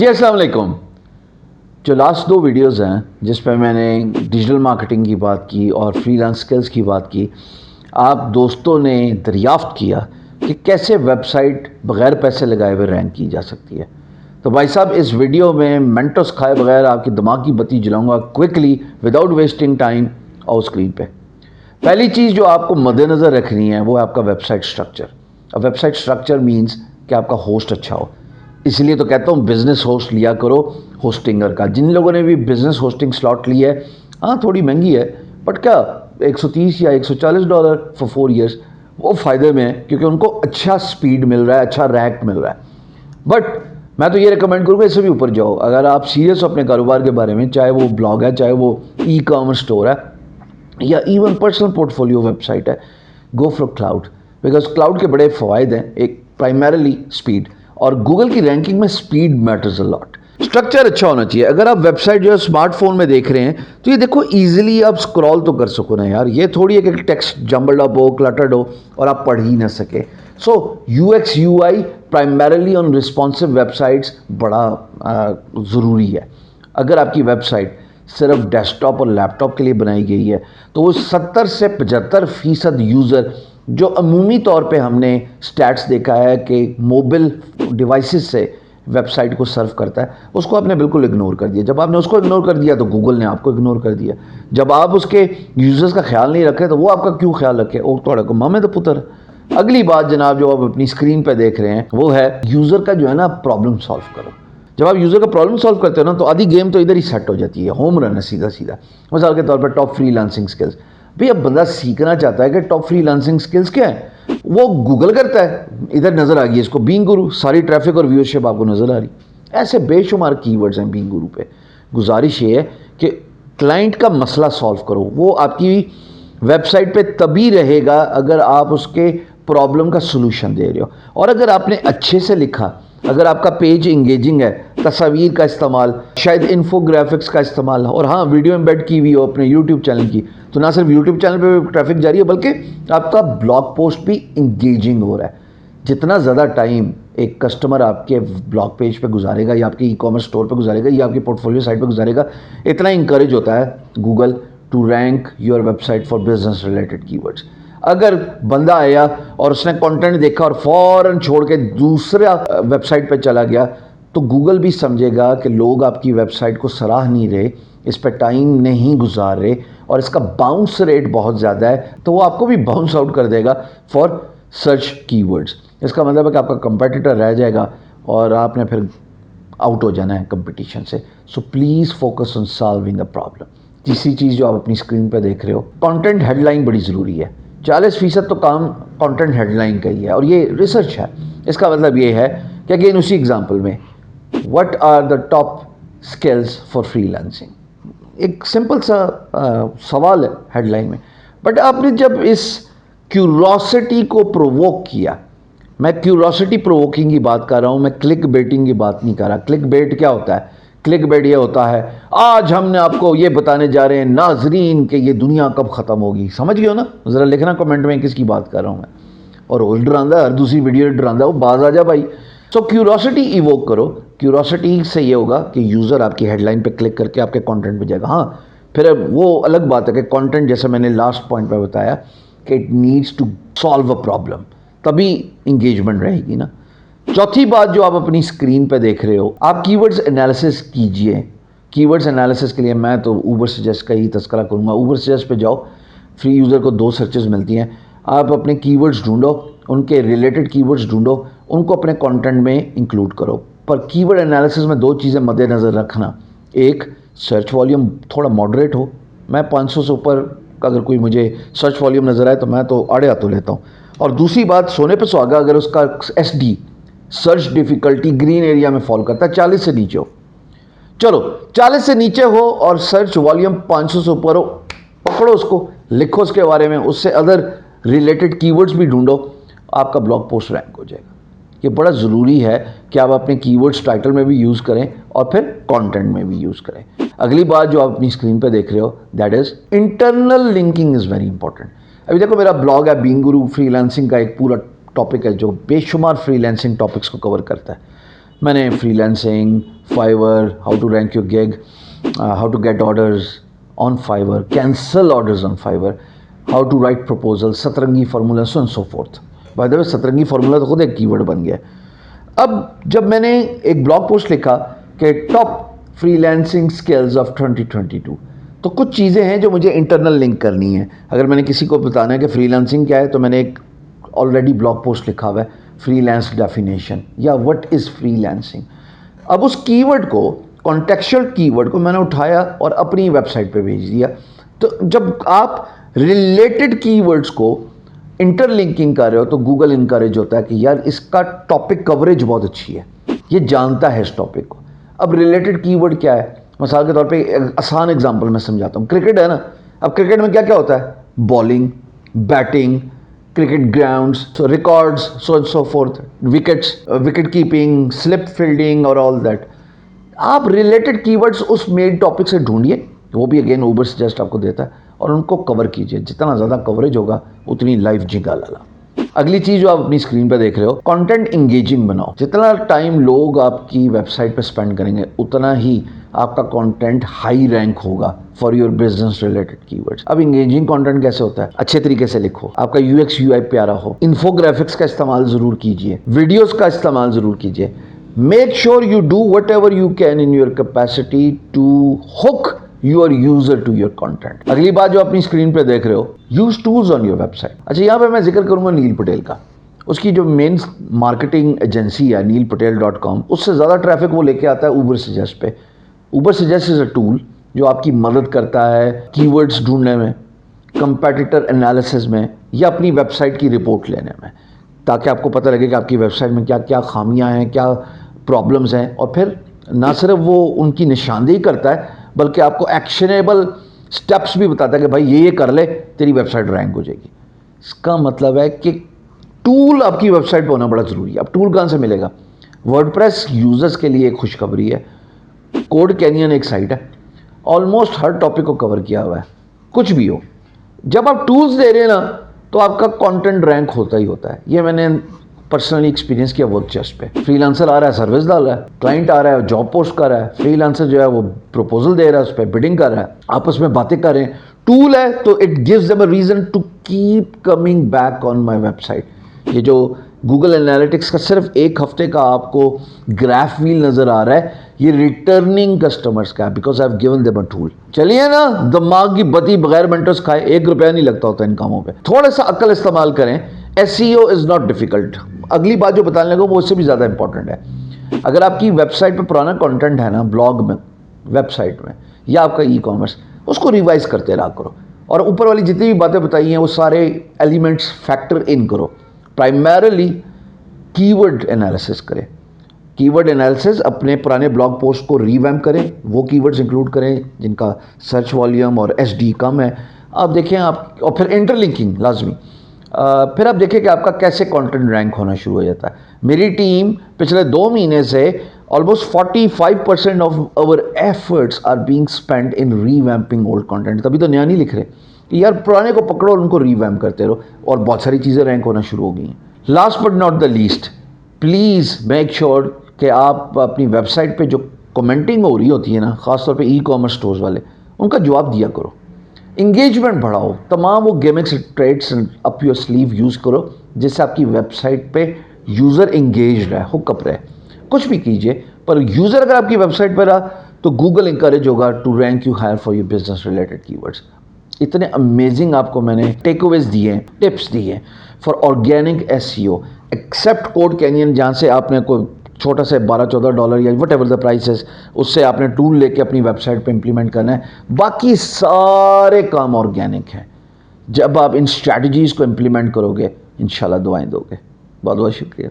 जी अस्सलाम वालेकुम। जो लास्ट दो वीडियोज़ हैं जिस पर मैंने डिजिटल मार्केटिंग की बात की और फ्रीलांस स्किल्स की बात की, आप दोस्तों ने दरियाफ्त किया कि कैसे वेबसाइट बग़ैर पैसे लगाए हुए रैंक की जा सकती है। तो भाई साहब, इस वीडियो में मेंटोस खाए बगैर आपकी दिमाग की बत्ती जलाऊंगा क्विकली विदाउट वेस्टिंग टाइम और स्क्रीन पे। पहली चीज़ जो आपको मद्देनज़र रखनी है वो है आपका वेबसाइट स्ट्रक्चर। अब वेबसाइट स्ट्रक्चर मीन्स कि आपका होस्ट अच्छा हो। इसलिए तो कहता हूँ बिज़नेस होस्ट लिया करो होस्टिंगर का। जिन लोगों ने भी बिज़नेस होस्टिंग स्लॉट ली है, हाँ थोड़ी महंगी है, बट क्या 130 या $140 फॉर 4 ईयर्स, वो फ़ायदे में है क्योंकि उनको अच्छा स्पीड मिल रहा है, अच्छा रैंक मिल रहा है। बट मैं तो ये रिकमेंड करूँगा इससे भी ऊपर जाओ। अगर आप सीरियस हो अपने कारोबार के बारे में, चाहे वो ब्लॉग है, चाहे वो ई कॉमर्स स्टोर है या इवन पर्सनल पोर्टफोलियो वेबसाइट है, go for cloud. Because cloud के बड़े फ़वाद हैं। एक प्राइमरली स्पीड, और गूगल की रैंकिंग में speed matters a lot. Structure अच्छा होना चाहिए। अगर आप वेबसाइट जो है स्मार्टफोन में देख रहे हैं तो ये देखो इजीली आप स्क्रॉल तो कर सको ना यार। ये थोड़ी है कि टेक्स्ट जम्बल्ड अप हो, क्लटर्ड हो और आप पढ़ ही ना सके। So UX UI primarily on responsive websites बड़ा ज़रूरी है। अगर आपकी वेबसाइट सिर्फ डेस्कटॉप और लैपटॉप के लिए बनाई गई है तो वो 70 से 75% यूज़र, जो अमूमी तौर पे हमने स्टैट्स देखा है कि मोबाइल डिवाइसेस से वेबसाइट को सर्व करता है, उसको आपने बिल्कुल इग्नोर कर दिया। जब आपने उसको इग्नोर कर दिया तो गूगल ने आपको इग्नोर कर दिया। जब आप उसके यूज़र्स का ख्याल नहीं रखे तो वो आपका क्यों ख्याल रखे? और थोड़ा को मामे तो पुत्र। अगली बात जनाब जो आप अपनी स्क्रीन पे देख रहे हैं वो है यूज़र का जो है ना प्रॉब्लम सॉल्व करो। जब आप यूज़र का प्रॉब्लम सॉल्व करते हो ना तो आधी गेम तो इधर ही सेट हो जाती है। होम रन है सीधा सीधा। मिसाल के तौर पर टॉप फ्रीलांसिंग स्किल्स। भाई अब बंदा सीखना चाहता है कि टॉप फ्रीलांसिंग स्किल्स क्या है, वो गूगल करता है, इधर नज़र आ गई इसको बीइंग गुरु, सारी ट्रैफिक और व्यूअरशिप आपको नज़र आ रही। ऐसे बेशुमार कीवर्ड्स हैं बीइंग गुरु पे। गुजारिश ये है कि क्लाइंट का मसला सॉल्व करो। वो आपकी वेबसाइट पे तभी रहेगा अगर आप उसके प्रॉब्लम का सलूशन दे रहे हो। और अगर आपने अच्छे से लिखा, अगर आपका पेज इंगेजिंग है, तस्वीर का इस्तेमाल, शायद इन्फोग्राफिक्स का इस्तेमाल, और हाँ वीडियो एम्बेड की हुई हो अपने यूट्यूब चैनल की, तो ना सिर्फ यूट्यूब चैनल पे भी ट्रैफिक जारी है बल्कि आपका ब्लॉग पोस्ट भी इंगेजिंग हो रहा है। जितना ज़्यादा टाइम एक कस्टमर आपके ब्लॉग पेज पे गुजारेगा या आपके ई कॉमर्स स्टोर पे गुजारेगा या आपकी पोर्टफोलियो साइट पे गुजारेगा, इतना इंकरेज होता है Google to rank your website for business related keywords. अगर बंदा आया और उसने कंटेंट देखा और फौरन छोड़ के दूसरा वेबसाइट पे चला गया तो गूगल भी समझेगा कि लोग आपकी वेबसाइट को सराह नहीं रहे, इस पर टाइम नहीं गुजार रहे और इसका बाउंस रेट बहुत ज़्यादा है, तो वो आपको भी बाउंस आउट कर देगा फॉर सर्च कीवर्ड्स। इसका मतलब है कि आपका कंपेटिटर रह जाएगा और आपने फिर आउट हो जाना है कंपटीशन से। So please focus on solving the problem. तीसरी चीज़ जो आप अपनी स्क्रीन पर देख रहे हो, कंटेंट हेडलाइन बड़ी ज़रूरी है। 40% तो काम कंटेंट हेडलाइन का ही है और ये रिसर्च है। इसका मतलब ये है कि अगेन उसी एग्जांपल में what are the top skills for freelancing, एक सिंपल सा सवाल है हेडलाइन में, बट आपने जब इस क्यूरोसिटी को प्रोवोक किया, मैं क्यूरोसिटी प्रोवोकिंग की बात कर रहा हूँ, मैं क्लिक बेटिंग की बात नहीं कर रहा। क्लिक बेट क्या होता है? क्लिक बेट ये होता है आज हमने आपको ये बताने जा रहे हैं नाजरीन कि ये दुनिया कब ख़त्म होगी। समझ गए हो ना? ज़रा लिखना कमेंट में किसकी बात कर रहा हूँ मैं। और रोज़ डरांदा, हर दूसरी वीडियो डरांदा, वो बाज आ जा भाई। सो क्यूरोसिटी इवोक करो। क्यूरोसिटी से ये होगा कि यूज़र आपकी हेडलाइन पे क्लिक करके आपके कंटेंट पे जाएगा। हाँ फिर वो अलग बात है कि कंटेंट, जैसे मैंने लास्ट पॉइंट पे बताया कि it needs to solve a problem, तभी इंगेजमेंट रहेगी ना। चौथी बात जो आप अपनी स्क्रीन पे देख रहे हो, आप कीवर्ड्स एनालिसिस कीजिए। कीवर्ड्स एनालिसिस के लिए मैं तो ऊबर सजेस्ट का ही तस्करा करूँगा। ऊबर सजेस्ट पे जाओ, फ्री यूज़र को 2 सर्चेस मिलती हैं। आप अपने कीवर्ड्स ढूंढो, उनके रिलेटेड कीवर्ड्स ढूंढो, उनको अपने कंटेंट में इंक्लूड करो। पर कीवर्ड एनालिसिस में 2 चीज़ें मद्देनज़र रखना। एक, सर्च वॉल्यूम थोड़ा मॉडरेट हो। मैं 500 से ऊपर अगर कोई मुझे सर्च वॉल्यूम नज़र आए तो मैं तो आड़े हाथों लेता हूँ। और दूसरी बात, सोने पे सुहागा, अगर उसका SD search difficulty green area में फॉल करता है, 40 से नीचे हो। चलो 40 से नीचे हो और सर्च वॉल्यूम 500 से ऊपर हो, पकड़ो उसको, लिखो उसके बारे में, उससे अदर रिलेटेड कीवर्ड्स भी ढूंढो, आपका ब्लॉग पोस्ट रैंक हो जाएगा। ये बड़ा ज़रूरी है कि आप अपने कीवर्ड्स टाइटल में भी यूज़ करें और फिर कंटेंट में भी यूज़ करें। अगली बात जो आप अपनी स्क्रीन पे देख रहे हो, that is internal linking is very important. अभी देखो मेरा ब्लॉग है बीइंग गुरु फ्रीलांसिंग का, एक पूरा टॉपिक है जो बेशुमार फ्रीलांसिंग टॉपिक्स को कवर करता है। मैंने freelancing, Fiverr, how to rank your gig, how to get orders on Fiverr, cancel orders on Fiverr, how to write proposal, सतरंगी formula, so and so forth. By the way सतरंगी formula तो खुद एक keyword बन गया। अब जब मैंने एक ब्लॉग पोस्ट लिखा कि टॉप फ्रीलांसिंग स्किल्स ऑफ 2022, तो कुछ चीज़ें हैं जो मुझे इंटरनल लिंक करनी है। अगर मैंने किसी को बताना है कि फ्रीलांसिंग क्या है, तो मैंने एक ऑलरेडी ब्लॉग पोस्ट लिखा हुआ है, फ्रीलांस डेफिनेशन या व्हाट इज़ फ्रीलांसिंग। अब उस कीवर्ड को, कॉन्टेक्चुअल कीवर्ड को मैंने उठाया और अपनी वेबसाइट पे भेज दिया। तो जब आप रिलेटेड कीवर्ड्स को इंटरलिंकिंग कर रहे हो तो गूगल इनकरेज होता है कि यार इसका टॉपिक कवरेज बहुत अच्छी है, ये जानता है इस टॉपिक को। अब रिलेटेड कीवर्ड क्या है, मिसाल के तौर पे एक आसान एग्जांपल मैं समझाता हूँ। क्रिकेट है ना, अब क्रिकेट में क्या क्या होता है, bowling, batting, cricket grounds, records, so and so fourth, wickets, wicket keeping, slip fielding और ऑल दैट। आप रिलेटेड कीवर्ड्स उस मेन टॉपिक से ढूंढिए, वो भी अगेन उबर सजेस्ट आपको देता है, और उनको कवर कीजिए। जितना ज़्यादा कवरेज होगा उतनी लाइफ जिंगा लाला। अगली चीज़ जो आप अपनी स्क्रीन पे देख रहे हो, कंटेंट इंगेजिंग बनाओ। जितना टाइम लोग आपकी वेबसाइट पे स्पेंड करेंगे उतना ही आपका कंटेंट हाई रैंक होगा for your business related keywords. अब इंगेजिंग कंटेंट कैसे होता है, अच्छे तरीके से लिखो, आपका यूएक्स यूआई प्यारा हो, इन्फोग्राफिक्स का इस्तेमाल ज़रूर कीजिए, वीडियोज़ का इस्तेमाल ज़रूर कीजिए। Make sure you do whatever you can in your capacity to hook your user to your content. अगली बात जो अपनी स्क्रीन पे देख रहे हो, use tools on your website. अच्छा, यहाँ पे मैं जिक्र करूंगा नील पटेल का। उसकी जो मेन मार्केटिंग एजेंसी है neelpatel.com, उससे ज़्यादा ट्रैफिक वो लेके आता है उबर सजेस्ट पे। उबर सजेस्ट इज अ टूल जो आपकी मदद करता है कीवर्ड्स ढूंढने में, कंपेटिटर एनालिसिस में, या अपनी वेबसाइट की रिपोर्ट लेने में, ताकि आपको पता लगे कि आपकी वेबसाइट में क्या क्या खामियां हैं, क्या प्रॉब्लम्स हैं। और फिर ना सिर्फ वो उनकी निशानदेही करता है बल्कि आपको एक्शनेबल स्टेप्स भी बताता है कि भाई ये कर ले, तेरी वेबसाइट रैंक हो जाएगी। इसका मतलब है कि टूल आपकी वेबसाइट पर होना बड़ा ज़रूरी है। अब टूल कहाँ से मिलेगा? वर्डप्रेस यूजर्स के लिए एक खुशखबरी है, कोड कैनियन एक साइट है, ऑलमोस्ट हर टॉपिक को कवर किया हुआ है, कुछ भी हो। जब आप टूल्स दे रहे हैं ना तो आपका कंटेंट रैंक होता ही होता है। ये मैंने पर्सनली एक्सपीरियंस किया वर्कचेस्ट पे। फ्रीलांसर आ रहा है, सर्विस डाल रहा है, क्लाइंट आ रहा है, जॉब पोस्ट कर रहा है, फ्रीलांसर जो है वो प्रपोजल दे रहा है, उस पर बिडिंग कर रहा है, आपस में बातें कर रहे हैं। टूल है तो it gives them a reason to keep coming back on my website. ये जो गूगल एनालिटिक्स का सिर्फ एक हफ्ते का आपको ग्राफ व्हील नजर आ रहा है, ये रिटर्निंग कस्टमर्स का है, because I have given them a tool. चलिए ना, दिमाग की बत्ती बगैर मेंटोस खाए, 1 रुपया नहीं लगता होता इन कामों पे। थोड़ा सा अक्ल इस्तेमाल करें। SEO is not difficult. अगली बात जो बताने लगा वो उससे भी ज़्यादा इंपॉर्टेंट है। अगर आपकी वेबसाइट पे पुराना कंटेंट है ना, ब्लॉग में, वेबसाइट में, या आपका ई-कॉमर्स, उसको रिवाइज करते रहा करो, और ऊपर वाली जितनी भी बातें बताई हैं वो सारे एलिमेंट्स फैक्टर इन करो। प्राइमरली कीवर्ड एनालिसिस करें। कीवर्ड एनालिसिस, अपने पुराने ब्लॉग पोस्ट को रीवैम्प करें, वो कीवर्ड्स इंक्लूड करें जिनका सर्च वॉल्यूम और SD कम है। आप देखें आप, और फिर इंटरलिंकिंग लाजमी। फिर आप देखें कि आपका कैसे कंटेंट रैंक होना शुरू हो जाता है। मेरी टीम पिछले 2 महीने से almost 45% of our efforts are being spent in revamping old content. तभी तो नया नहीं लिख रहे कि यार पुराने को पकड़ो और उनको रीवैम्प करते रहो, और बहुत सारी चीज़ें रैंक होना शुरू हो गई हैं। Last but not the least, please make sure कि आप अपनी वेबसाइट पे जो कमेंटिंग हो रही होती है ना, ख़ासतौर पे ई-कॉमर्स स्टोर्स वाले, उनका जवाब दिया करो, इंगेजमेंट बढ़ाओ। तमाम वो gimmicks, trades up your sleeve use करो जिससे आपकी वेबसाइट पे यूज़र इंगेज रहे, हुकअप रहे। कुछ भी कीजिए, पर यूज़र अगर आपकी वेबसाइट पर रहा तो गूगल इंकरेज होगा to rank you higher for your business related keywords. इतने अमेजिंग आपको मैंने टेकअवेज दिए हैं, टिप्स दिए हैं for organic SEO, except CodeCanyon, जहाँ से आपने कोई छोटा से $12-14 या वट एवर द प्राइस, उससे आपने टूल लेके अपनी वेबसाइट पे इंप्लीमेंट करना है। बाकी सारे काम ऑर्गेनिक हैं। जब आप इन स्ट्रैटेजीज़ को इंप्लीमेंट करोगे, इंशाल्लाह दुआएं दोगे। बहुत बहुत शुक्रिया।